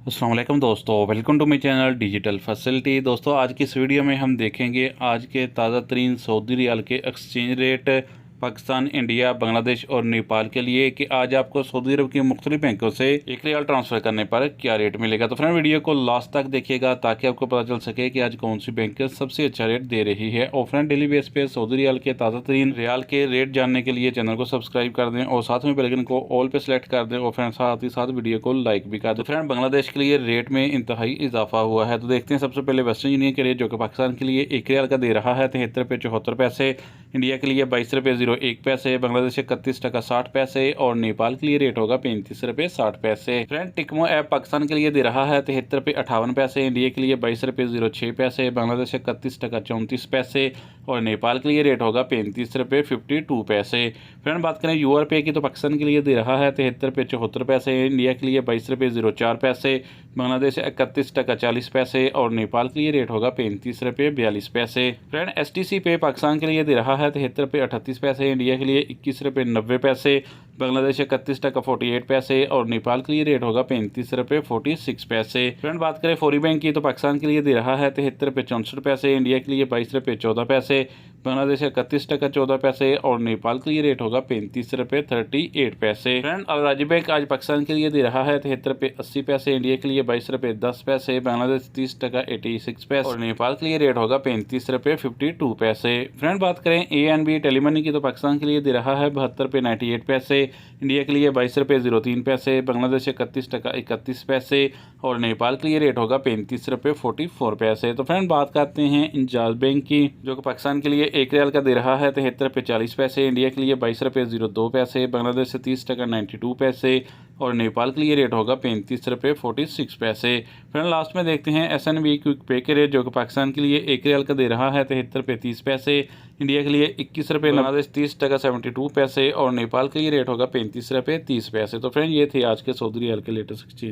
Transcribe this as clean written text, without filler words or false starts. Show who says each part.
Speaker 1: अस्सलाम वालेकुम दोस्तों, welcome to my channel digital facility. दोस्तों आज की इस वीडियो में हम देखेंगे आज के ताज़ा तरीन सऊदी रियाल के exchange rate Pakistan, India, Bangladesh और नेपाल के लिए कि आज आपको सऊदी अरब की मुख्तलिफ बैंकों से एक रियाल ट्रांसफ़र करने पर क्या रेट मिलेगा। तो फ्रेंड वीडियो को लास्ट तक देखिएगा ताकि आपको पता चल सके कि आज कौन सी बैंक सबसे अच्छा रेट दे रही है। और फ्रेंड डेली बेस पे सऊदी रियाल के ताज़ा तरीन रियाल के रेट जानने के लिए चैनल को सब्सक्राइब कर दें और साथ में बेल आइकन को ऑल पे सेलेक्ट कर दें और फ्रेंड साथ ही साथ वीडियो को लाइक भी कर दें। फ्रेंड बांग्लादेश के लिए रेट में इंतहाई इजाफा हुआ है। तो देखते हैं सबसे पहले वेस्टर्न यूनियन के रेट जो कि पाकिस्तान के लिए एक रियाल का दे रहा है 73 रुपये 74 पैसे, इंडिया के लिए 22 रुपये 01 पैसे, बांग्लादेश 31 टका 60 पैसे और नेपाल के लिए रेट होगा 35 रुपये 60 पैसे। फ्रेंड टिकमो ऐप पाकिस्तान के लिए दे रहा है 73 रुपये 58 पैसे, इंडिया के लिए 22 रुपये 06 पैसे, बांग्लादेश 31 टका 34 पैसे और नेपाल के लिए रेट होगा 35 रुपये 52 पैसे। फ्रेंड बात करें यूआरपे की तो पाकिस्तान के लिए दे रहा है 73 रुपये 74 पैसे, इंडिया के लिए 22 रुपये 04 पैसे, बांग्लादेश 31 टका 40 पैसे और नेपाल के लिए रेट होगा 35 रुपये 42 पैसे। फ्रेंड एसटीसी पे पाकिस्तान के लिए दे रहा है 73 रुपये 38 पैसे, इंडिया के लिए 21 रुपये 90 पैसे, बांग्लादेश 31 टका 48 पैसे और नेपाल के लिए रेट होगा 35 रुपये 46 पैसे। फ्रेंड बात करें फौरी बैंक की तो पाकिस्तान के लिए दे रहा है 73 रुपये 64 पैसे, इंडिया के लिए 22 रुपये 14 पैसे, बांग्लादेश 31 टका 14 पैसे और नेपाल के लिए रेट होगा 35 रुपये 38 पैसे। फ्रेंड अल राजी बैंक आज पाकिस्तान के लिए दे रहा है 73 रुपये 80 पैसे, इंडिया के लिए 22 रुपये 10 पैसे, बांग्लादेश 30 टका 86 पैसे और नेपाल के लिए रेट होगा 35 रुपये 52 पैसे। फ्रेंड बात करें ANB टेलीमनी की तो पाकिस्तान के लिए दे रहा है 72 रुपये 98 पैसे, इंडिया के लिए 22 रुपये 03 पैसे, बांग्लादेश 31 टका 31 पैसे और नेपाल के लिए रेट होगा 35 रुपये 44 पैसे। तो फ्रेंड बात करते हैं इंजाज बैंक की जो कि पाकिस्तान के लिए एक रियाल का दे रहा है 73 रुपये 40 पैसे, इंडिया के लिए 22 रुपये 02 पैसे, बांग्लादेश 30 टका 92 पैसे और नेपाल के लिए रेट होगा 35 रुपये 46 पैसे। फ्रेंड लास्ट में देखते हैं SNB क्विक पे के रेट जो कि पाकिस्तान के लिए एक रियाल का दे रहा है 73 रुपये 30 पैसे, इंडिया के लिए 21 रुपये, बांग्लादेश 30 टका 72 पैसे और नेपाल के लिए रेट होगा 35 रुपये 30 पैसे। तो फ्रेंड ये थे आज के सऊदी रियाल के लेटेस्ट एक्सचेंज।